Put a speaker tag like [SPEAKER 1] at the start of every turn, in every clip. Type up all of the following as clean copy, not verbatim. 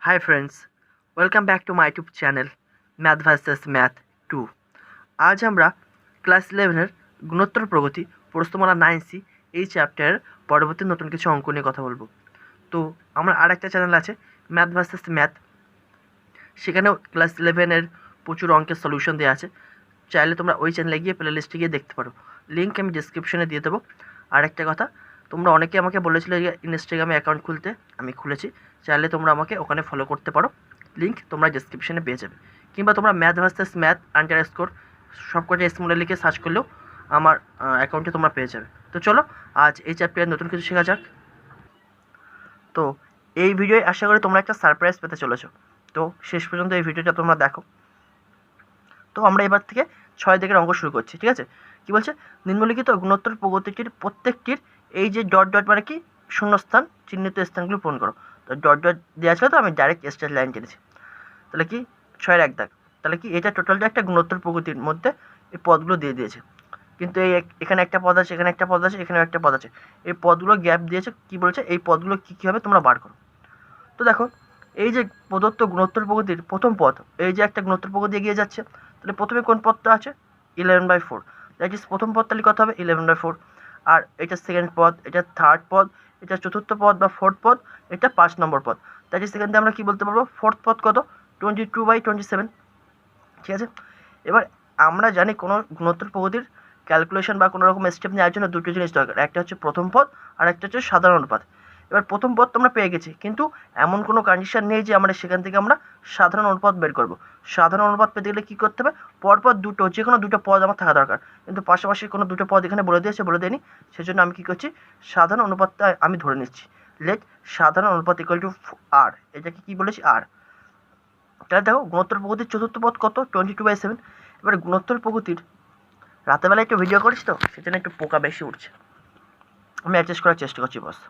[SPEAKER 1] Hi friends, welcome back to my YouTube channel Math vs Math 2। আজ আমরা class 11-এর গুণোত্তর প্রগতি প্রশ্নমালা 9C এই চ্যাপ্টারের পরবর্তী নতুন কিছু অঙ্ক নিয়ে কথা বলবো। তো আমার আরেকটা চ্যানেল আছে ম্যাথ ভার্সেস ম্যাথ, সেখানেও ক্লাস 11-এর প্রচুর অঙ্কের সলিউশন দেওয়া আছে। চাইলে তোমরা ওই চ্যানেলে গিয়ে প্লে লিস্টে গিয়ে দেখতে পারো, লিঙ্ক আমি ডিসক্রিপশনে দিয়ে দেবো। আর একটা কথা, তোমরা অনেকে আমাকে বলেছিলে যে ইনস্টাগ্রামে অ্যাকাউন্ট খুলতে, আমি খুলেছি। চাইলে তোমরা আমাকে ওখানে ফলো করতে পারো, লিঙ্ক তোমরা ডিসক্রিপশনে পেয়ে যাবে। কিংবা তোমরা ম্যাথ ভার্সেস ম্যাথ আন্ডারস্কোর সবকটা স্মলে লিখে সার্চ করলেও আমার অ্যাকাউন্টে তোমরা পেয়ে যাবে। তো চলো আজ এই চ্যাপ্টারে নতুন কিছু শেখা যাক। তো এই ভিডিওয় আশা করি তোমরা একটা সারপ্রাইজ পেতে চলেছো। তো শেষ পর্যন্ত এই ভিডিওটা তোমরা দেখো। তো আমরা এবার থেকে 6 দিকের অঙ্ক শুরু করছি, ঠিক আছে? কি বলছে, নিম্নলিখিত গুণোত্তর প্রগতিটির প্রত্যেকটির এই যে ডট ডট মানে কি শূন্যস্থান চিহ্নিত স্থানগুলো পূরণ করো। তো ডট ডট দেওয়া ছিল, তো আমি ডাইরেক্ট স্ট্রেট লাইন টেনেছি। তাহলে কি 6-এর 1 দাগ, তাহলে কি এটা টোটালটা একটা গুণোত্তর প্রগতির মধ্যে এই পদগুলো দিয়ে দিয়েছে। কিন্তু এই এখানে একটা পদ আছে, এখানে একটা পদ আছে, এখানে একটা পদ আছে, এই পদগুলো গ্যাপ দিয়েছে। কি বলেছে, এই পদগুলো কী হবে তোমরা বার করো। তো দেখো, এই যে প্রদত্ত গুণোত্তর প্রগতির প্রথম পদ, এই যে একটা গুণোত্তর প্রগতি এগিয়ে যাচ্ছে, তাহলে প্রথমে কোন পদটা আছে 11/4, দ্যাট ইজ প্রথম পদ, তাহলে কত হবে 11/4। আর এটা সেকেন্ড পদ, এটা থার্ড পদ, এটা চতুর্থ পদ বা ফোর্থ পদ, এটা 5 নম্বর পদ, দ্যাট ইজ সেখান থেকে আমরা কী বলতে পারবো, ফোর্থ পদ কত 22/27, ঠিক আছে? এবার আমরা জানি কোনো গুণোত্তর প্রগতির ক্যালকুলেশন বা কোনো রকম স্টেপ নেওয়ার জন্য দুটো জিনিস দরকার, একটা হচ্ছে প্রথম পদ আর একটা হচ্ছে সাধারণ অনুপাত। এবার প্রথম পদ তো আমরা পেয়ে গেছি, কিন্তু এমন কোনো কন্ডিশন নেই যে আমরা সেখান থেকে আমরা সাধারণ অনুপাত বের করব। সাধারণ অনুপাত পেতে গেলে কী করতে হবে, পরপর যে কোনো দুটো পদ আমার থাকা দরকার, কিন্তু পাশাপাশি কোনো দুটো পদ এখানে বলে দেয়নি। সেজন্য আমি কী করছি, সাধারণ অনুপাতটা আমি ধরে নিচ্ছি। লেট সাধারণ অনুপাত ইকুয়াল টু আর, এটাকে কী বলেছি আর। তাহলে দেখো গুণোত্তর প্রগতির চতুর্থ পদ কত 22/7। এবার গুণোত্তর প্রগতির রাতের বেলা একটু ভিডিও করিস, তো সেজন্য একটু পোকা বেশি উঠছে, আমি অ্যাডজাস্ট করার চেষ্টা করছি বস।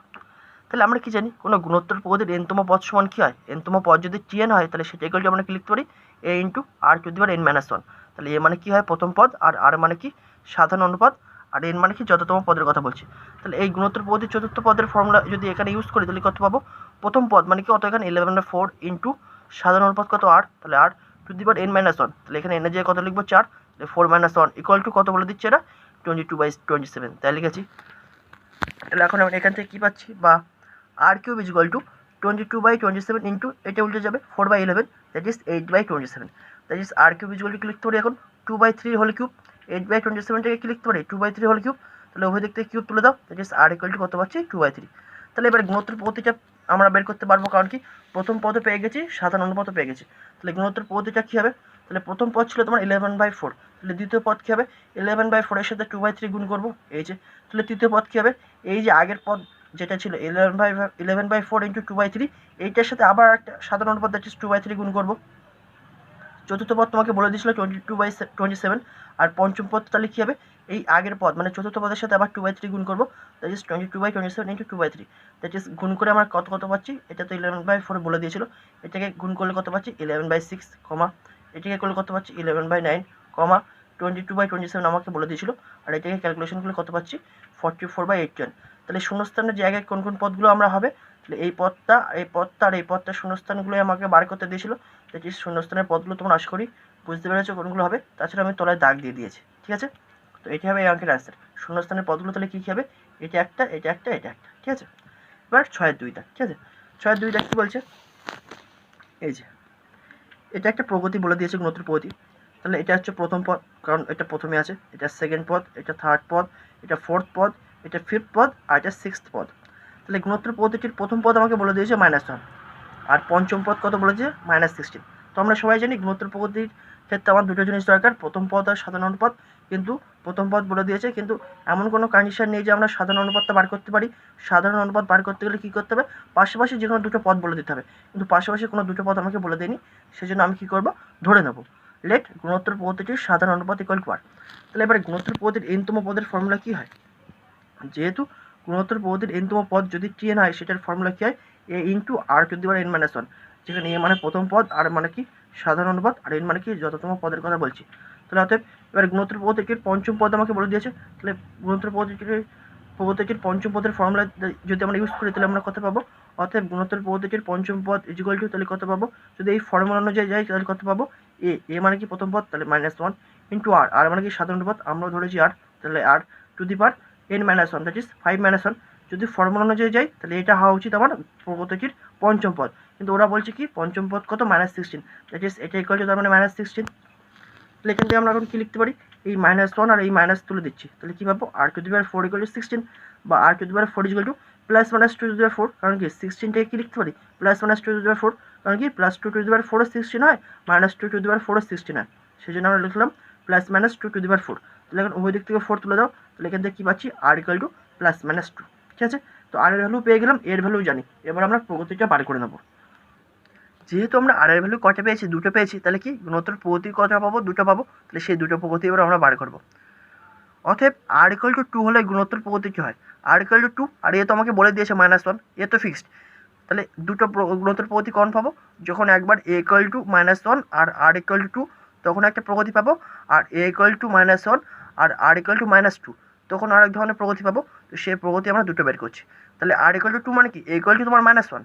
[SPEAKER 1] তাহলে আমরা কি জানি, কোনো গুণোত্তর প্রগতির এনতম পদ সমান কী হয়, এনতম পদ যদি টিএন হয় তাহলে সেটা ইকুয়াল টু আমরা কি লিখতে পারি, এ into r to the power n-1। তাহলে এ মানে কী হয় প্রথম পদ, আর আর মানে কি সাধারণ অনুপাত, আর এন মানে কি যততম পদের কথা বলছি। তাহলে এই গুণোত্তর প্রগতির চতুর্থ পদের ফর্মুলা যদি এখানে ইউজ করি তাহলে কত পাবো, প্রথম পদ মানে কি অত, এখানে 11/4 ইন্টু সাধারণ অনুপাত কত আর, তাহলে R to the power n-1। তাহলে এখানে এনে যে কত লিখবো 4, তাহলে 4 - 1 ইকুয়াল টু কত বলে দিচ্ছে এটা 22/27, তাই লিখেছি। তাহলে এখন আমরা এখান থেকে কী পাচ্ছি, বা R cube is equal to 22/27 into এটা উল্টে যাবে 4/11, that is 8/27। That is R cube is equal to কী লিখতে পারি এখন 2/3 হোল কিউব, 8/27টাকে কী লিখতে পারি 2/3 হোল কিউব। তাহলে উভয় দিক থেকে কিউব তুলে দাও, that is r equal to কত পাচ্ছি 2/3। তাহলে এবার গুণোত্তর প্রগতিটা আমরা বের করতে পারবো, কারণ কি প্রথম পদও পেয়ে গেছি, সাধারণ অনুপাতও পেয়ে গেছি। তাহলে গুণোত্তর প্রগতিটা কী হবে, তাহলে প্রথম পদ ছিল তোমার 11/4, তাহলে দ্বিতীয় পদ কী হবে 11/4 এর সাথে 2/3 গুণ করবো, এই যে। তাহলে তৃতীয় পদ কী হবে, এই যে আগের পদ যেটা ছিল 11/4 ইন্টু 2/3, এইটার সাথে আবার একটা সাধারণ অনুপাত দ্যাট ইজ 2/3 গুণ করবো। চতুর্থ পদ তোমাকে বলে দিয়েছিল 22/27, আর পঞ্চম পদ তাহলে কী হবে, এই আগের পদ মানে চতুর্থ পদের সাথে আবার 2/3 গুণ করবো, that is 22/27 into 2/3, that is গুণ করে আমরা কত পাচ্ছি, এটা তো 11/4 বলে দিয়েছিল, এটাকে গুণ করলে কত পাচ্ছি 11/6, এটাকে করলে কত পাচ্ছি 11/9, 22/27 আমাকে বলে দিয়েছিল, আর এটাকে ক্যালকুলেশন করলে কত পাচ্ছি 44/81। তাহলে শূন্যস্থানের জায়গায় কোন কোন পদগুলো আমরা হবে, তাহলে এই পদটা আর এই পদটা শূন্যস্থানগুলোই আমাকে বার করতে দিয়েছিল। দ্যাট ইজ শূন্যস্থানের পদগুলো তোমরা আশা করি বুঝতে পেরেছো কোনগুলো হবে, তাছাড়া আমি তলায় দাগ দিয়ে দিয়েছি, ঠিক আছে? তো এটি হবে এই অঙ্কের আনসার। শূন্যস্থানের পদগুলো তাহলে কী কী হবে, এটা একটা, এটা একটা, এটা একটা, ঠিক আছে? এবার 6-এর 2 দাগ, ঠিক আছে? 6-এর 2 দাগ কী বলছে, এই যে এটা একটা প্রগতি বলে দিয়েছে, গুণোত্তর প্রগতি। তাহলে এটা হচ্ছে প্রথম পদ, কারণ এটা প্রথমে আছে, এটা সেকেন্ড পদ, এটা থার্ড পদ, এটা ফোর্থ পদ, এটা ফিফথ পদ, আর এটা সিক্সথ পদ। তাহলে গুণোত্তর পদ্ধতির প্রথম পদ আমাকে বলে দিয়েছে -1, আর পঞ্চম পদ কত বলেছে -16। তো আমরা সবাই জানি গুণোত্তর পদ্ধতির ক্ষেত্রে আমার দুটো জিনিস দরকার, প্রথম পদ আর সাধারণ অনুপাত। কিন্তু প্রথম পদ বলে দিয়েছে, কিন্তু এমন কোনো কন্ডিশন নেই যে আমরা সাধারণ অনুপাতটা বার করতে পারি। সাধারণ অনুপাত বার করতে গেলে কী করতে হবে, পাশাপাশি যে কোনো দুটো পদ বলে দিতে হবে, কিন্তু পাশাপাশি কোনো দুটো পদ আমাকে বলে দেয়নি। সেজন্য আমি কী করবো, ধরে নেব লেট গুণোত্তর পদ্ধতির সাধারণ অনুপাত ইকুয়াল টু আর। তাহলে এবারে গুণোত্তর পদ্ধতির এনতম পদের ফর্মুলা কী হয়, যেহেতু গুণোত্তর পদ্ধতির এনতম পদ যদি টিএন হয়, সেটার ফর্মুলা কী হয় এ into r to the power n-1, যেখানে এ মানে প্রথম পদ, আর মানে কি সাধারণ অনুপাত, আর এন মানে কি যততম পদের কথা বলছি। তাহলে অতএব এবার গুণোত্তর পদ্ধতির পঞ্চম পদ আমাকে বলে দিয়েছে, তাহলে গুণোত্তর পদ্ধতির পঞ্চম পদের ফর্মুলা যদি আমরা ইউজ করি তাহলে আমরা কত পাবো অতএব গুণোত্তর পদ্ধতির পঞ্চম পদ ইজিক্যাল টু, তাহলে কত পাবো, যদি এই ফর্মুলা অনুযায়ী যাই তাহলে কত পাবো, এ মানে কি প্রথম পদ, তাহলে -1 ইন্টু আর মানে কি সাধারণ পদ, আমরা ধরেছি আর, তাহলে R to the power n-1, that is 5-1। যদি ফর্মুলা অনুযায়ী যাই তাহলে এটা হওয়া উচিত আমার পদ্ধতির পঞ্চম পদ, কিন্তু ওরা বলছে কি পঞ্চম পদ কত, -16, দ্যাট ইজ এটা ইকুয়াল টু তার মানে -16। তাহলে এখান থেকে আমরা এখন কি লিখতে পারি, এই -1 আর এই মাইনাস তুলে দিচ্ছি, তাহলে কি পাবো, R to the power 4 equal to 16, বা R to the power 4 equal to +-2 to the power 4, কারণ কি 16টাকে কি লিখতে পারি, +-2 টু দি পাওয়ার 4, কারণ কি +2 টু দি পাওয়ার 4 16 হয়, -2 টু দি পাওয়ার 4 16 হয়, সেই জন্য আমরা লিখলাম +-2 টু দি পাওয়ার 4। তাহলে এখন উভয় দিক থেকে 4 তুলে দাও, তাহলে এখান থেকে কী পাচ্ছি, আর ইকুয়াল টু +-2, ঠিক আছে। তো আর এর ভ্যালু পেয়ে গেলাম, এর ভ্যালু জানি, এবার আমরা প্রগতিটা বার করে নেবো। যেহেতু আমরা আর এর ভ্যালু কটা পেয়েছি, দুটো পেয়েছি, তাহলে কি গুণোত্তর প্রগতি কটা পাবো, দুটো পাবো, তাহলে সেই দুটো প্রগতি এবার আমরা বার করবো। অতএব আর ইকুয়াল টু 2 হলে গুণোত্তর প্রগতি কী হয়, আর ইকুয়াল টু 2, আর এ তো আমাকে বলে দিয়েছে -1, এ তো ফিক্সড, তাহলে দুটো গুণোত্তর প্রগতি কখন পাবো, যখন একবার A equal to -1 R equal to 2, তখন একটা প্রগতি পাবো, আর A equal to -1 R equal to -2, তখন আরেক ধরনের প্রগতি পাবো। তো সেই প্রগতি আমরা দুটো বের করছি, তাহলে আর ইকুয়াল টু 2 মানে কি, এ ইকুয়াল টু তোমার -1,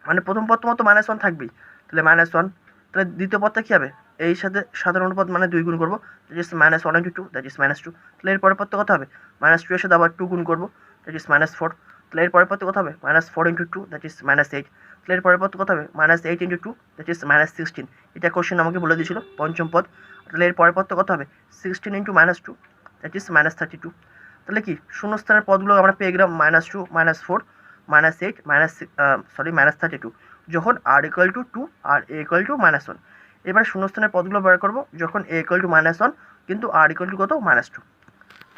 [SPEAKER 1] মানে প্রথম পদ তোমার তো -1 থাকবেই, তাহলে -1, তাহলে দ্বিতীয় পদটা কী হবে, এই সাথে সাধারণ পদ মানে 2 গুণ করবো, that is -1 into 2, that is -2, তাহলে এর পরের পদটা কত হবে, -2 এর সাথে আবার 2 গুণ করবো, দ্যাট ইজ -4, তাহলে এর পরের পদটা কত হবে, -4 ইন্টু 2, দ্যাট ইজ -8, তাহলে এর পরের পদটা কত হবে, -8 ইন্টু 2, দ্যাট ইজ -16, এটা কোশ্চেন আমাকে বলে দিয়েছিল পঞ্চম পদ। তাহলে এর পরের পদটা কত হবে, 16 ইন্টু -2, দ্যাট ইজ -32, তাহলে কি শূন্যস্থানের পদগুলো আমরা পেয়ে গেলাম -2, -4, -8, -32, যখন আর ইকুয়াল টু 2 আর এ ইকুয়াল টু -1। এবার শূন্যস্থানের পদগুলো বের করবো যখন এ ইকুয়াল টু -1 কিন্তু আর ইকুয়াল টু কত, -2,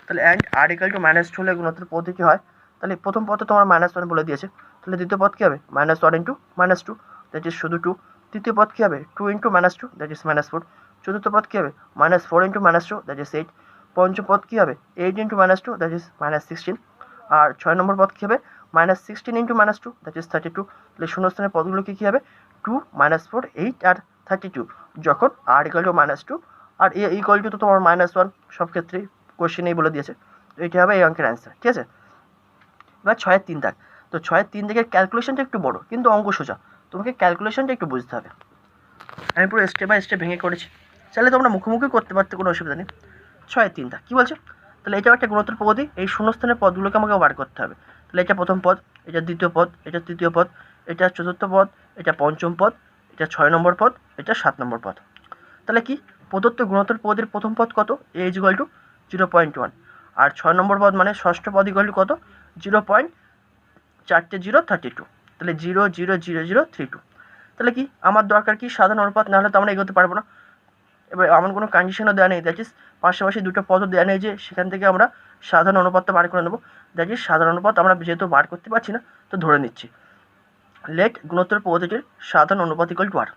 [SPEAKER 1] তাহলে অ্যান্ড আর ইকুয়াল টু -2 হলে গুণোত্তর পদ্ধতি কী হয়, তাহলে প্রথম পদ তো তোমার -1 বলে দিয়েছে, তাহলে দ্বিতীয় পদ কী হবে, -1 ইন্টু -2, দ্যাট ইজ শুধু 2, তৃতীয় পদ কী হবে, 2 ইন্টু -2, দ্যাট ইজ -4, চতুর্থ পদ কী হবে, -4 ইন্টু -2, দ্যাট ইজ 8, পঞ্চম পদ কী হবে, 8 ইন্টু -2, দ্যাট ইজ -16, আর 6 নম্বর পদ কী হবে, -16 ইন্টু -2, দ্যাট ইজ 32, তাহলে শূন্যস্থানের পদগুলো কী হবে, 2, -4, 8 আর 32, যখন আর ইকুয়াল টু -2 আর এ ইকুয়াল টু তো তোমার -1 সব ক্ষেত্রেই কোশ্চেনেই বলে দিয়েছে, তো এটি হবে এই অঙ্কের অ্যান্সার, ঠিক আছে। এবার 6-এর 3 দাগ, তো 6-এর 3 দাগের ক্যালকুলেশনটা একটু বড় কিন্তু অঙ্ক সোজা, তোমাকে ক্যালকুলেশনটা একটু বুঝতে হবে। আমি পুরো স্টেপ বাই স্টেপ ভেঙে করেছি, চাইলে তোমরা মুখোমুখি করতে পারতে, কোনো অসুবিধা নেই। 6-এর 3 দাগ কী বলছে, তাহলে এটাও একটা গুণোত্তর প্রগতি, এই শূন্যস্থানের পদগুলোকে আমাকে বার করতে হবে, তাহলে এটা প্রথম পদ, এটা দ্বিতীয় পদ, এটা তৃতীয় পদ, এটা চতুর্থ পদ, এটা পঞ্চম পদ, এটা 6 নম্বর পদ, এটা 7 নম্বর পদ। তাহলে কি প্রদত্ত গুণোত্তর পদের প্রথম পদ কত, এ ইজ ইকুয়াল টু 0.1, আর 6 নম্বর পদ মানে ষষ্ঠ পদ ইকুয়াল টু কত, 0.432, তাহলে 0.00032। তাহলে কি আমার দরকার কি সাধারণ অনুপাত, নাহলে তো আমরা এগোতে পারবো না। এবার এমন কোনো কন্ডিশনও দেওয়া নেই, দ্যাট ইজ পাশাপাশি দুটো পদও দেওয়া নেই যে সেখান থেকে আমরা সাধারণ অনুপাতটা বার করে নেবো, দ্যাট ইজ সাধারণ অনুপাত আমরা যেহেতু বার করতে পারছি না তো ধরে নিচ্ছি লেট গুণোত্তর পদ্ধতির সাধারণ অনুপাত ইকুয়াল টু আর।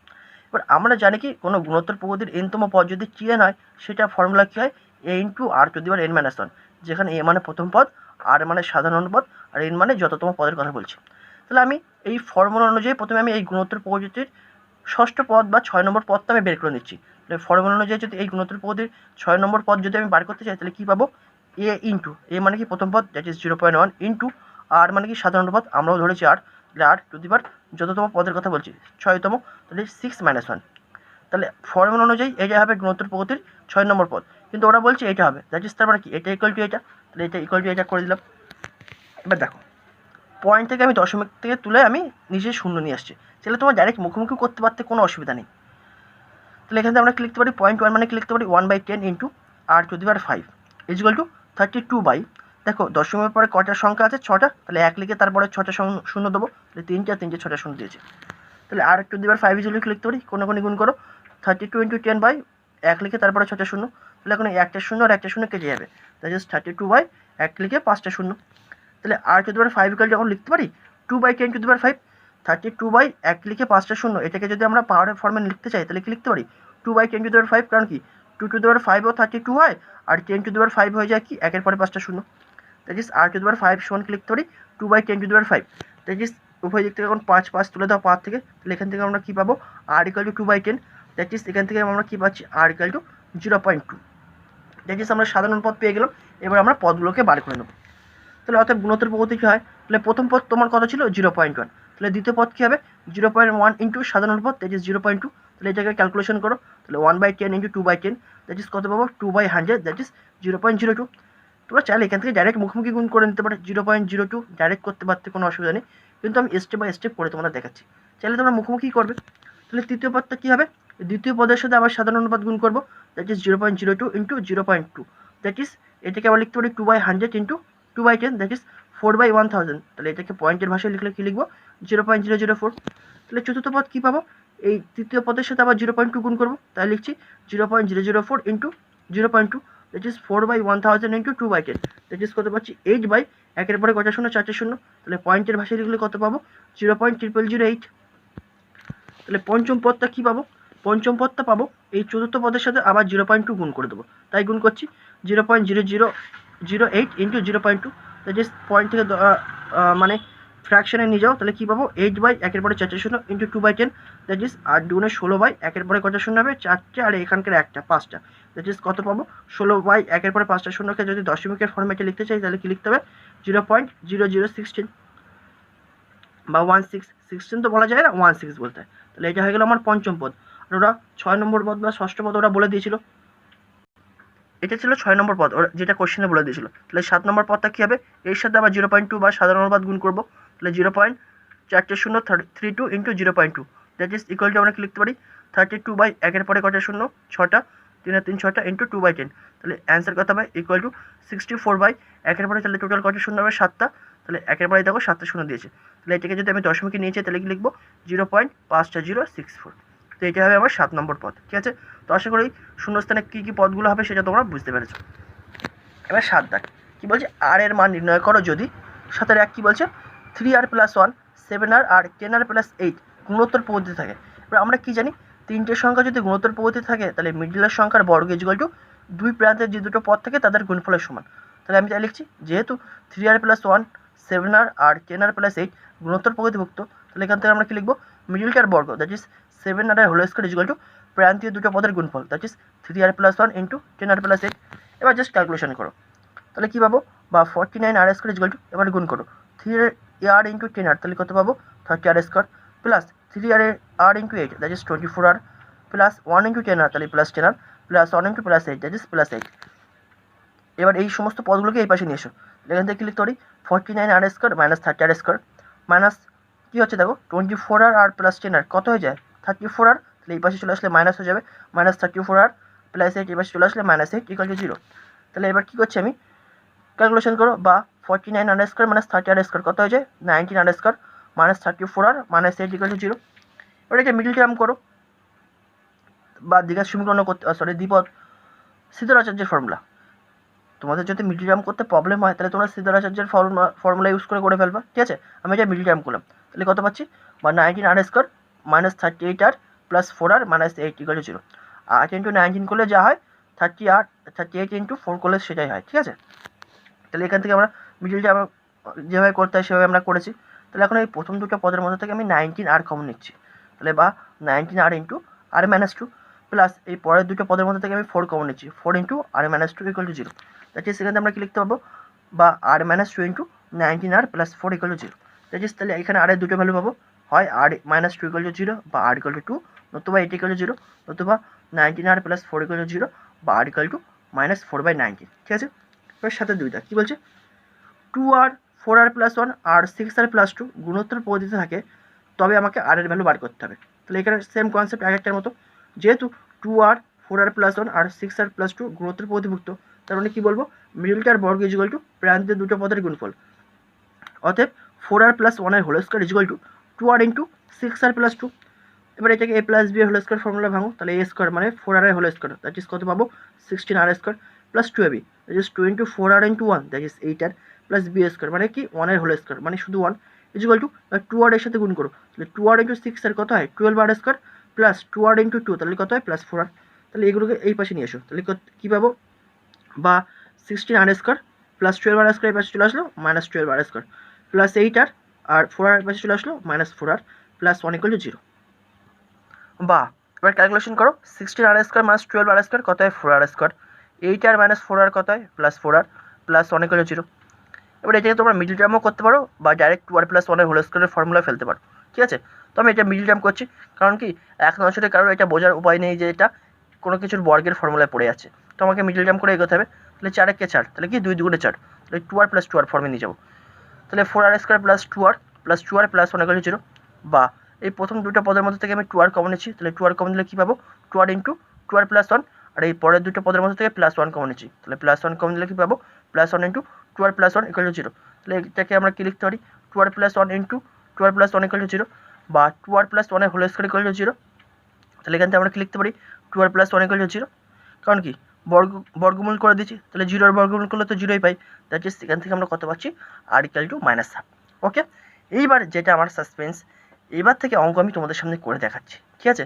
[SPEAKER 1] এবার আমরা জানি কি কোনো গুণোত্তর পদ্ধতির এনতম পদ যদি Tn হয় সেটা ফর্মুলা কী হয়, এ into r to the power n-1, যেখানে এ মানে প্রথম পদ, আর মানে সাধারণ অনুপাত, আর এন মানে যততম পদের কথা বলছি। তাহলে আমি এই ফর্মুলা অনুযায়ী প্রথমে আমি এই গুণোত্তর পদ্ধতির ষষ্ঠ পদ বা 6 নম্বর পদটা আমি বের করে নিচ্ছি। তাহলে ফর্মুলা অনুযায়ী যদি এই গুণোত্তর পদ্ধতির 6 নম্বর পদ যদি আমি বার করতে চাই তাহলে কী পাবো, এ ইন্টু এ মানে কি প্রথম পদ, দ্যাট ইজ 0.1, ইন্টু আর মানে কি সাধারণ অনুপাত, আমরাও ধরেছি আর, আর টু দি পাওয়ার যততম পদের কথা বলছি 6তম, তাহলে 6-1, তাহলে ফর্মুলা অনুযায়ী এটা হবে গুণোত্তর পদ্ধতির 6 নম্বর পদ, কিন্তু ওরা বলছে এটা হবে, দ্যাট ইজ তার মানে কি এটা ইকুয়াল টু এটা, তাহলে এটা ইকুয়াল টু এটা করে দিলাম। এবার দেখো পয়েন্ট থেকে আমি দশমিক থেকে তুলে আমি নিজে শূন্য নিয়ে আসছি, তাহলে তোমার ডাইরেক্ট মুখোমুখি করতে পারতে কোনো অসুবিধা নেই। তাহলে এখান থেকে আমরা লিখতে পারি 0.1 মানে লিখতে পারি 1/10 into r to the power 5 is equal to 32 by, দেখো দশমিকের পরে কটা সংখ্যা আছে, 6টা, তাহলে 1 লিখে তারপরে 6টা শূন্য দেবো, তাহলে 3টা 6টা শূন্য দিয়েছে, তাহলে R to the power 5 is equal to লিখতে পারি কোনো গুণ করো 32 ইন্টু 10 বাই 1 লিখে তারপরে 6টা শূন্য, তাহলে এখন একটা শূন্য আর একটা শূন্য কেটে যাবে, দ্যাট ইজ 32 বাই 1 লিখে 5টা শূন্য, তাহলে R to the power 5 equal যখন লিখতে পারি 2/10 টু দি পাওয়ার 5, 32 বাই 1 লিখে 5টা শূন্য, এটাকে যদি আমরা পাওয়ারের ফর্মে লিখতে চাই তাহলে কি লিখতে পারি 2/10 টু দি পাওয়ার 5, কারণ কি 2 টু দি পাওয়ার 5 ও 32 হয়, আর 10 টু দি পাওয়ার 5 হয়ে যায় কি একের পরে 5টা শূন্য, that is R to the power 5 সমান কি লিখতে পারি 2/10 to the power 5, that is উভয় দিক থেকে এখন 5 তুলে দাও 5 থেকে, তাহলে এখান থেকে আমরা কী পাবো, আর ইকুয়াল টু 2/10, দ্যাট ইজ এখান থেকে আমরা কী পাচ্ছি আর ইকুয়াল টু 0.2, দ্যাট ইজ আমরা সাধারণ পদ পেয়ে গেলাম। এবার আমরা পদগুলোকে বার করে নেব। তাহলে অর্থাৎ গুণোত্তর পদ্ধতি কী হয়, তাহলে প্রথম পদ তোমার কত ছিল 0.1, তাহলে দ্বিতীয় পদ কী হবে 0.1 ইন্টু সাধারণ পদ দ্যাট ইজ 0.2, তাহলে এটাকে ক্যালকুলেশন করো, তাহলে 1/10 ইন্টু 2/10 দ্যাট ইজ কত পাবো 2/100 দ্যাট ইজ 0.02। তোমরা চাইলে এখান থেকে ডাইরেক্ট মুখোমুখি গুণ করে নিতে পারো, 0.02 ডাইরেক্ট করতে পারতে কোনো অসুবিধা নেই, কিন্তু আমি স্টেপ বাই স্টেপ করে তোমরা দেখাচ্ছি, চাইলে তোমরা মুখোমুখি করবে। তাহলে তৃতীয় পদটা কী হবে, দ্বিতীয় পদের সাথে আবার সাধারণ অনুপাত গুণ করবো that is 0.02 into 0.2 that is এটাকে আবার লিখতে পারি 2/100 ইন্টু 2/10 দ্যাট ইজ 4/1000, তাহলে এটাকে পয়েন্টের ভাষায় লিখলে কী লিখবো 0.004। তাহলে চতুর্থ পদ কী পাবো, এই তৃতীয় পদের সাথে আবার 0.2 গুণ করবো, তাই লিখছি 0.004 into 0.2 that is 4/1000 into 2/10 that is কত পাচ্ছি 8/, একের পরে কটা শূন্য 4টে শূন্য, তাহলে পয়েন্টের ভাষায় লিখলে কত পাবো 0.0008। তাহলে পঞ্চম পদটা কী পাবো, পঞ্চম পদটা পাবো এই চতুর্থ পদের সাথে আবার 0.2 গুণ করে দেবো, তাই গুণ করছি 0.0008 ইন্টু 0.2 দ্যাট ইজ পয়েন্ট থেকে মানে ফ্র্যাকশনে নিয়ে যাও, তাহলে কী পাবো 8/, একের পরে 4টে শূন্য ইন্টু 2/10 দ্যাট ইজ 8 দুগুণে 16/, একের পরে কটা শূন্য হবে 4টে, আর এখানকার একটা 5টা দ্যাট ইজ কত পাবো 16/, একের পরে 5টা শূন্যকে যদি দশমিকের ফর্মেটে লিখতে চাই তাহলে কী লিখতে হবে 0.0016 বা 16 তো বলা যায় না 16 বলতে হয়। তাহলে এটা হয়ে গেল আমার পঞ্চম পদ। আর ওরা 6 নম্বর পদ বা ষষ্ঠ পদ ওরা বলে দিয়েছিল, এটা ছিল 6 নম্বর পদ ওরা যেটা কোশ্চেনে বলে দিয়েছিল। তাহলে 7 নম্বর পদটা কী হবে, এর সাথে আবার 0.2 বা সাধারণ অনুপাত গুণ করবো, তাহলে 0.4032 into 0.2 that is equal two আমরা কি লিখতে পারি 32/, একের পরে কটা শূন্য 6টা, 3 আর 3 6টা ইন্টু 2/10, তাহলে অ্যান্সার কত হবে ইকুয়াল টু 64/, একের পরে তাহলে টোটাল কটা শূন্য হবে 7টা, তাহলে একের পরে দেখো 7টা শূন্য দিয়েছে, তাহলে এটাকে যদি আমি দশমিকে নিয়েছি তাহলে কি লিখবো 0.5064। তো এটা হবে আমার 7 নম্বর পদ, ঠিক আছে। তো আশা করি শূন্যস্থানে কী কী পদগুলো হবে সেটা তোমরা বুঝতে পেরেছো। এবার 7 দাগ কী বলছে, আর এর মান নির্ণয় করো যদি 7-এর 1 কী বলছে 3r + 1 7r আর 10r + 8 গুণোত্তর পদ্ধতি থাকে। এবার আমরা কি জানি, তিনটের সংখ্যা যদি গুণোত্তর পদ্ধতি থাকে তাহলে মিডলের সংখ্যার বর্গ ইকুয়াল টু দুই প্রান্তের যে দুটো পদ থাকে তাদের গুণফলের সমান। তাহলে আমি তাই লিখছি যেহেতু 3r + 1 7r আর 10r + 8 গুণোত্তর পদ্ধতিভুক্ত, তাহলে এখান থেকে আমরা কি লিখবো মিডলটার বর্গ that is 7r whole square equal to প্রান্তীয় দুটো পদের গুণফল that is 3r + 1 into 10r + 8। এবার জাস্ট ক্যালকুলেশন করো, তাহলে কী পাবো বা 49r² ইকুয়াল টু এবার গুণ করো 3r ইন্টু 10r, তাহলে কত পাবো 30r² plus 3r into 8 that is 24r plus 1 into 10r তাহলে plus 10r plus 1 into plus 8 that is plus 8। এবার এই সমস্ত পদগুলোকে এই পাশে নিয়ে এসো, এখান থেকে লিখতে পারি 49r² মাইনাস 30r² মাইনাস কী হচ্ছে দেখো 24r আর প্লাস 10r কত হয়ে যায় 34r, তাহলে এই পাশে চলে আসলে মাইনাস হয়ে যাবে মাইনাস 34r প্লাস 8, এই পাশে চলে আসলে -8 ইকুয়াল টু 0। তাহলে এবার কী করছি আমি ক্যালকুলেশন করো, বা 49r² মাইনাস 30r² কত হয়ে যায় 19r² minus 34r minus 8 equal to 0। এবার এটা মিডল টার্ম করো বা দ্বিঘাত সমীকরণ করতে দ্বিপদ সিদ্ধরাচার্যের ফর্মুলা। তোমাদের যদি মিডল টার্ম করতে প্রবলেম হয় তাহলে তোমরা সিদ্ধরাচার্যের ফর্মুলা ইউজ করে ফেলবা, ঠিক আছে। আমি এটা মিডল টার্ম করলাম, তাহলে কত পাচ্ছি বা 19r² minus 38r plus 4r minus 8 equal to 0। 8 into 19 করলে যা হয় 38 ইন্টু 4 করলে সেটাই হয়, ঠিক আছে। তাহলে এখান থেকে আমরা মিডলটা আমরা যেভাবে করতে হয় সেভাবে আমরা করেছি। তাহলে এখন এই প্রথম দুটো পদের মধ্যে থেকে আমি 19r কমন নিচ্ছি, তাহলে বা 19r ইন্টু r-2 প্লাস এই পরের দুটো পদের মধ্যে থেকে আমি 4 কমন নিচ্ছি 4 into r-2 equal to 0। That is সেখানে আমরা কি লিখতে পারবো বা r-2 into 19r plus 4 equal two 0। That is তাহলে এখানে r এর দুটো ভ্যালু পাবো, হয় r-2 ইকুয়াল টু 0 বা r ইকুয়াল টু 2, নতুবা 8 ইকুয়াল টু 0, নতুবা 19r প্লাস 4 ইকুয়াল টু 0 বা r ইকুয়াল টু -4/19, ঠিক আছে। এবার সাথে দুইটা কী বলছে 2r 4r + 1 আর 6r + 2 গুণোত্তর পদ্ধতিতে থাকে তবে আমাকে r এর ভ্যালু বার করতে হবে। তাহলে এখানে সেম কনসেপ্ট আগেরটার মতো, যেহেতু 2r 4r + 1 আর 6r + 2 গুণোত্তর পদ্ধতিভুক্ত, তার মানে কী বলবো মিডলটার বর্গ ইকুয়াল টু প্রান্তের দুটো পদের গুণফল, অতএব 4r + 1 এর whole square equal to 2r into 6r + 2। এবার এটাকে a + b এর হোল স্কয়ার ফর্মুলা ভাঙো, তাহলে a স্কয়ার মানে 4r এর হোল স্কয়ার দ্যাট ইজ কত পাবো 16r² plus 2ab that is 2 into 4r into 1 that is 8r plus b square মানে কি 1 এর হোল স্কয়ার মানে শুধু 1 ইকুয়াল টু 2r এর সাথে গুণ করো, তাহলে 2r ইন্টু 6r কত হয় 12r² প্লাস 2r ইন্টু 2 তাহলে কত হয় প্লাস 4r। তাহলে এগুলোকে এই পাশে নিয়ে এসো, তাহলে কী পাবো বা 16r² প্লাস 12r² এই পাশে চলে আসলো -12r² প্লাস 8r আর 4r পাশে চলে আসলো -4r প্লাস 1 ইকুয়াল টু 0। বা এবার ক্যালকুলেশন করো 16r² মাইনাস 12r² কত হয় 4r², 8r মাইনাস 4r কত হয় plus 4r plus 1 equal to 0। এবার এটাকে তোমরা মিডল টার্মও করতে পারো বা ডাইরেক্ট 2r+1 হোল স্কোয়ারের ফর্মুলা ফেলতে পারো, ঠিক আছে। তো আমি এটা মিডল টার্ম করছি, কারণ কি এক নশোতে কারোর এটা বোঝার উপায় নেই যে এটা কোনো কিছুর বর্গের ফর্মুলায় পড়ে আছে, তো আমাকে মিডল টার্ম করে এগোতে হবে। তাহলে 4 কে 4, তাহলে কি 2 2 4, তাহলে 2r+2r ফর্মে নিয়ে যাবো। তাহলে 4r² + 2r+1 0, বা এই প্রথম দুটো পদের মধ্যে থেকে আমি 2r কমন নিচ্ছি, তাহলে 2r কমন দিলে কী পাবো 2r × 2r+1, আর এই পরের দুটো পদের মধ্যে থেকে +1 কমন নিচ্ছি, তাহলে +1 কমন দিলে কী পাবো +1 × 2r+1 = 0। তাহলে এটাকে আমরা কী লিখতে পারি 2r+1 × 2r+1 = 0, বা 2r+1 হোল স্কোয়ার = 0। তাহলে এখান থেকে আমরা কী লিখতে পারি 2r+1 = 0, কারণ কি বর্গমূল করে দিচ্ছি, তাহলে 0 বর্গমূল করলে তো 0ই পাই, দ্যাট ইজ এখান থেকে আমরা কত পাচ্ছি r = -1/2। ওকে, এইবার যেটা আমার সাসপেন্স, এইবার থেকে অঙ্ক আমি তোমাদের সামনে করে দেখাচ্ছি, ঠিক আছে।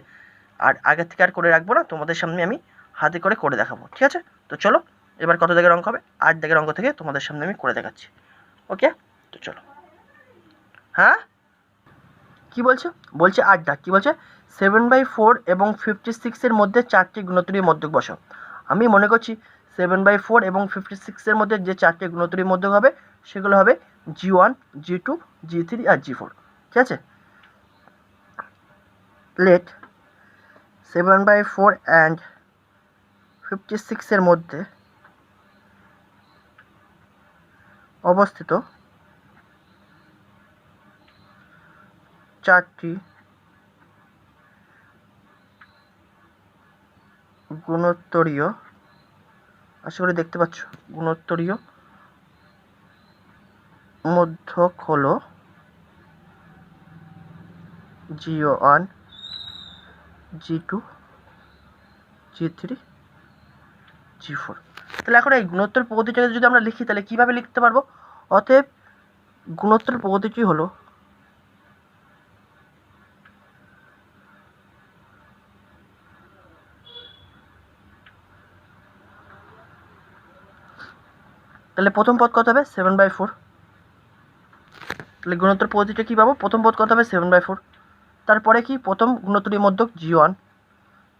[SPEAKER 1] আর আগের থেকে আর করে রাখবো না, তোমাদের সামনে আমি হাতে করে দেখাবো, ঠিক আছে। তো চলো এবার কত দাগের অঙ্ক হবে, 8 দাগের অঙ্ক থেকে তোমাদের সামনে আমি করে দেখাচ্ছি। ওকে, তো চলো। হ্যাঁ কী বলছে 8 দাগ, কী বলছে 7/4 এবং 56-এর মধ্যে 4টি গুণোত্তরীর মধ্যক বসাও। আমি মনে করছি 7/4 এবং 56-এর মধ্যে যে 4টি গুণোত্তরীর মধ্যক হবে সেগুলো হবে G1, G2, G3 আর G4, ঠিক আছে। লেট 7/4 অ্যান্ড 56-এর মধ্যে অবস্থিত 4টি গুণোত্তরীয়, আশা করি দেখতে পাচ্ছ, গুণোত্তরীয় মধ্যক হলো G1, G2, G3, G4। তাহলে এখন এই গুণোত্তর পদ্ধতিটাকে যদি আমরা লিখি তাহলে কীভাবে লিখতে পারবো, অতএব গুণোত্তর পদ্ধতি হলো তাহলে প্রথম পদ কত হবে 7/4, তাহলে গুণোত্তর পদ্ধতিটা কী পাবো, প্রথম পদ কত হবে 7/4, তারপরে কি প্রথম গুণোত্তরীর মধ্যক G1,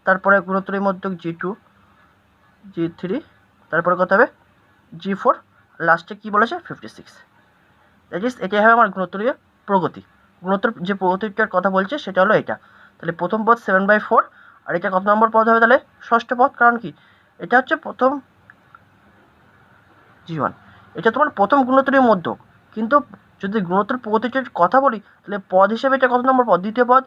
[SPEAKER 1] তারপরে গুণোত্তরীর মধ্যক G2, G3, তারপরে কত হবে G4, লাস্টে কি বলেছে 56। দ্যাট ইজ এটাই হবে আমার গুণোত্তরীয় প্রগতি। গুণোত্তর যে প্রগতিটার কথা বলছে সেটা হলো এটা। তাহলে প্রথম পদ 7/4, আর এটা কত নম্বর পদ হবে তাহলে ষষ্ঠ পদ, কারণ কি এটা হচ্ছে প্রথম G1, এটা তোমার প্রথম গুণোত্তরীর মধ্যক, কিন্তু যদি গুণোত্তর প্রগতিটার কথা বলি তাহলে পদ হিসেবে এটা কত নম্বর পদ, দ্বিতীয় পদ,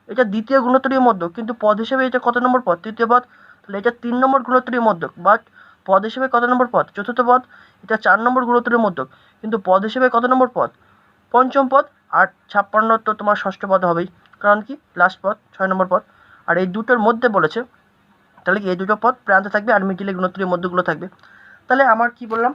[SPEAKER 1] এটা দ্বিতীয় গুণোত্তরীয় মধ্যক, কিন্তু পদ হিসেবে এটা কত নম্বর পদ, তৃতীয় পদ, তাহলে এটা 3 নম্বর গুণোত্তরীয় মধ্যক, বাট পদ হিসেবে কত নম্বর পদ, চতুর্থ পদ, এটা 4 নম্বর গুণোত্তরীয় মধ্যক, কিন্তু পদ হিসেবে কত নম্বর পদ, পঞ্চম পদ, আর 56 তো তোমার ষষ্ঠ পদ হবেই, কারণ কি লাস্ট পদ 6 নম্বর পদ। আর এই দুটোর মধ্যে বলেছে, তাহলে কি এই দুটো পদ প্রান্তে থাকবে আর মিডিলে গুণোত্তরীয় মধ্যকগুলো থাকবে। তাহলে আমার কি বললাম,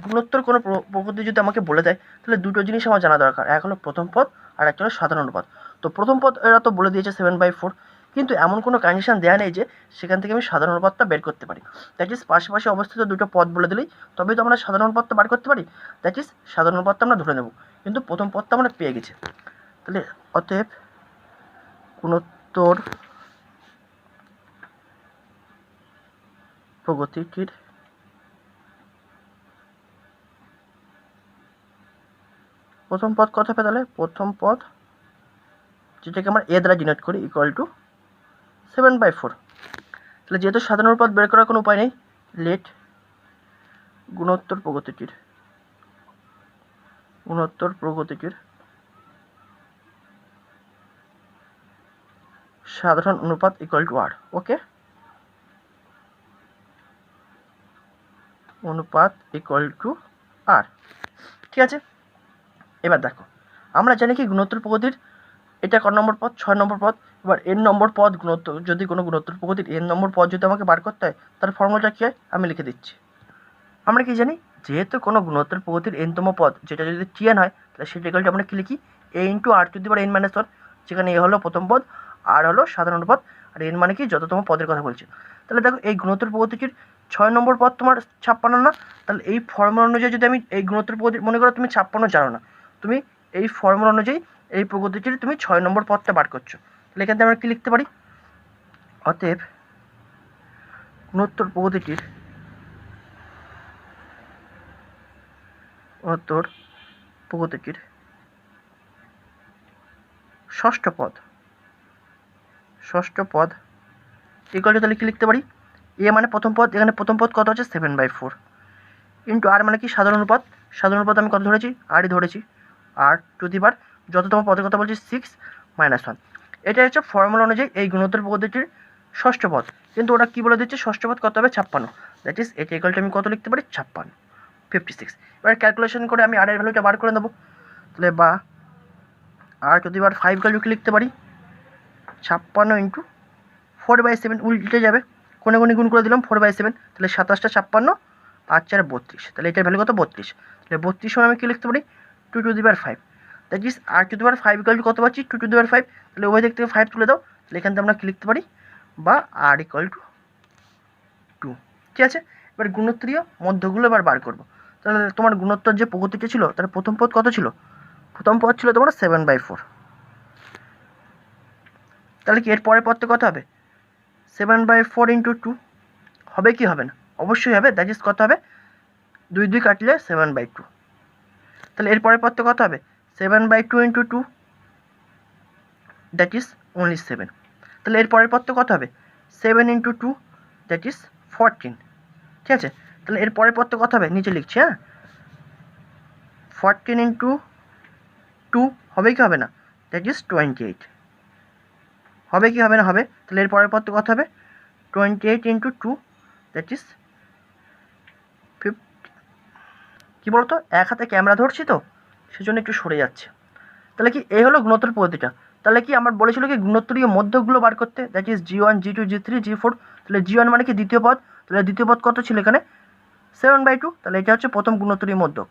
[SPEAKER 1] গুণোত্তর কোনো প্রগতি যদি আমাকে বলে দেয় তাহলে দুটো জিনিস আমার জানা দরকার, এক হলো প্রথম পদ আর একটা হলো সাধারণ পদ। তো প্রথম পদ এরা তো বলে দিয়েছে 7/4, কিন্তু এমন কোনো কন্ডিশন দেওয়া নেই যে সেখান থেকে আমি সাধারণ পদটা বের করতে পারি। দ্যাট ইজ পাশাপাশি অবস্থিত দুটো পদ বলে দিলেই তবেই তো আমরা সাধারণ পদটা বার করতে পারি, দ্যাট ইজ সাধারণ পদটা আমরা ধরে নেব, কিন্তু প্রথম পদটা আমরা পেয়ে গেছি। তাহলে অতএব গুণোত্তর প্রগতিটির প্রথম পদ কত হবে, তাহলে প্রথম পদ যেটাকে আমরা এ দ্বারা ডিনোট করি = 7/4। তাহলে যেহেতু সাধারণ পদ বের করার কোনো উপায় নেই, লেট গুণোত্তর প্রগতিটির সাধারণ অনুপাত = r। ওকে, অনুপাত = r, ঠিক আছে। এবার দেখো আমরা জানি কি গুণোত্তর প্রগতির এটা ক নম্বর পদ, 6 নম্বর পদ। এবার n নম্বর পদ গুণোত্তর, যদি কোনো গুণোত্তর প্রগতির n নম্বর পদ যদি আমাকে বার করতে হয় তার ফর্মুলাটা কী হয় আমি লিখে দিচ্ছি। আমরা কি জানি, যেহেতু কোনো গুণোত্তর প্রগতির n-তম পদ যেটা যদি Tn হয় তাহলে সেটা আমরা কি লিখি a × r⁴ যেখানে a হলো প্রথম পদ, r হলো সাধারণ পদ, আর n মানে কি যততম পদের কথা বলছে। তাহলে দেখো এই গুণোত্তর প্রগতিটির 6 নম্বর পদ তোমার 56 না, তাহলে এই ফর্মুলা অনুযায়ী যদি আমি এই গুণোত্তর প্রগতি, মনে করো তুমি 56 জানো না, তুমি এই ফর্মুলা অনুযায়ী এই প্রগতিটির তুমি 6 নম্বর পদটা বার করছো, তাহলে এখান থেকে আমরা কি লিখতে পারি, অতএব গুণোত্তর প্রগতিটির গুণোত্তর প্রগতিটির ষষ্ঠ পদ ইকুয়াল টু তাহলে কি লিখতে পারি, এ মানে প্রথম পদ, এখানে প্রথম পদ কত হচ্ছে 7/4 ইন্টু আর মানে কি সাধারণ অনুপাত আমি কত ধরেছি, আরই ধরেছি, আর টু দি পাওয়ার যততম পদের কথা বলছি 6 - 1। এটা হচ্ছে ফর্মুলা অনুযায়ী এই গুণোত্তর পদ্ধতির ষষ্ঠ পদ, কিন্তু ওটা কী বলে দিচ্ছে, ষষ্ঠ পদ কত হবে 56, দ্যাট ইজ এটা ইকুয়াল টু আমি কত লিখতে পারি 56। এবার ক্যালকুলেশন করে আমি আর এর ভ্যালুটা বার করে নেবো, তাহলে বা R to the power 5 value কি লিখতে পারি 56 ইন্টু 4/7, উল্টে যাবে, কোনে কোনে গুণ করে দিলাম 4/7, তাহলে 27টা 56 আর 4 32, তাহলে এটার ভ্যালু কত 32, তাহলে 32 সময় আমি কী লিখতে পারি 2 to the power 5, that is R to the power 5 equal to কত পাচ্ছি 2 টু দি পাওয়ার 5, তাহলে উভয় দিক থেকে 5 তুলে দাও, তাহলে এখান থেকে আমরা কী লিখতে পারি বা আর ইকুয়াল টু 2। ঠিক আছে, এবার গুণোত্তরীয় মধ্যগুলো এবার বার করবো। তাহলে তোমার গুণোত্তর যে প্রগতিটা ছিল তার প্রথম পদ কত ছিল, প্রথম পদ ছিল তোমার 7/4, তাহলে কি এর পরের পদটা কত হবে 7/4 ইন্টু 2 হবে কি হবে না, অবশ্যই হবে, দ্যাট ইজ কত হবে 2 কাটলে 7/2, তাহলে এর পরের পদটা কত হবে 7/2 ইন্টু 2, দ্যাট ইজ অনলি 7, তাহলে এর পরের পদটা কত হবে 7 ইন্টু 2, দ্যাট ইজ 14। ঠিক আছে, তাহলে এর পরের পদটা কত হবে নিচে লিখছি, হ্যাঁ 14 ইন্টু 2 হবে কি হবে না, দ্যাট ইজ 28, হবে কি হবে না হবে, তাহলে এর পরের পদটা কত হবে 28 ইন্টু 2, দ্যাট ইজ 50। কী বলতো এক হাতে ক্যামেরা ধরছি তো সেজন্য একটু সরে যাচ্ছে। তাহলে কি এই হলো গুণোত্তর পদ্ধতিটা, তাহলে কি আমার বলেছিল কি গুণোত্তরীয় মধ্যকগুলো বার করতে, that is G1 G2 G3 G4, তাহলে G1 মানে কি দ্বিতীয় পদ, তাহলে দ্বিতীয় পদ কত ছিল এখানে 7/2, তাহলে এটা হচ্ছে প্রথম গুণোত্তরীয় মধ্যক,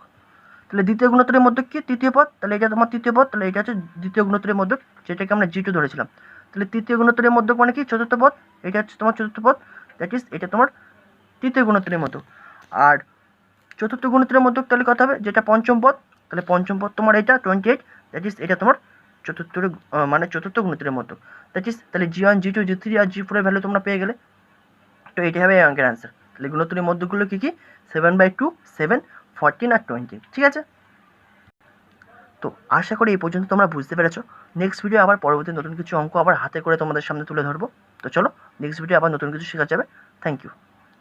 [SPEAKER 1] তাহলে দ্বিতীয় গুণোত্তরীয় মধ্যক কি তৃতীয় পদ, তাহলে এটা তোমার তৃতীয় পদ, তাহলে এটা হচ্ছে দ্বিতীয় গুণোত্তরীয় মধ্যক যেটাকে আমরা G2 ধরেছিলাম, তাহলে তৃতীয় গুণোত্তরীয় মধ্যক মানে কি চতুর্থ পদ, এটা হচ্ছে তোমার চতুর্থ পদ, দ্যাট ইজ এটা তোমার তৃতীয় গুণোত্তরীয় মধ্যক, আর চতুর্থ গুণোত্তরীয় মধ্যক তাহলে কত হবে যেটা পঞ্চম পদ, তাহলে পঞ্চম পদ তোমার এটা 28, দ্যাট ইজ এটা তোমার চতুর্থ গুণোত্তরীয় মধ্যক, দ্যাট ইজ তাহলে G1 G2 G3 আর G4 এর ভ্যালু তোমরা পেয়ে গেলে, তো এটাই হবে এই অঙ্কের অ্যান্সার। তাহলে গুণোত্তরীয় মধ্যকগুলো কী কী 7/2 7 14 আর 20। ঠিক আছে, তো আশা করি এই পর্যন্ত তোমরা বুঝতে পেরেছো। নেক্সট ভিডিও আবার পরবর্তী নতুন কিছু অঙ্ক আবার হাতে করে তোমাদের সামনে তুলে ধরবো। তো চলো নেক্সট ভিডিও আবার নতুন কিছু শেখা যাবে। Thank you.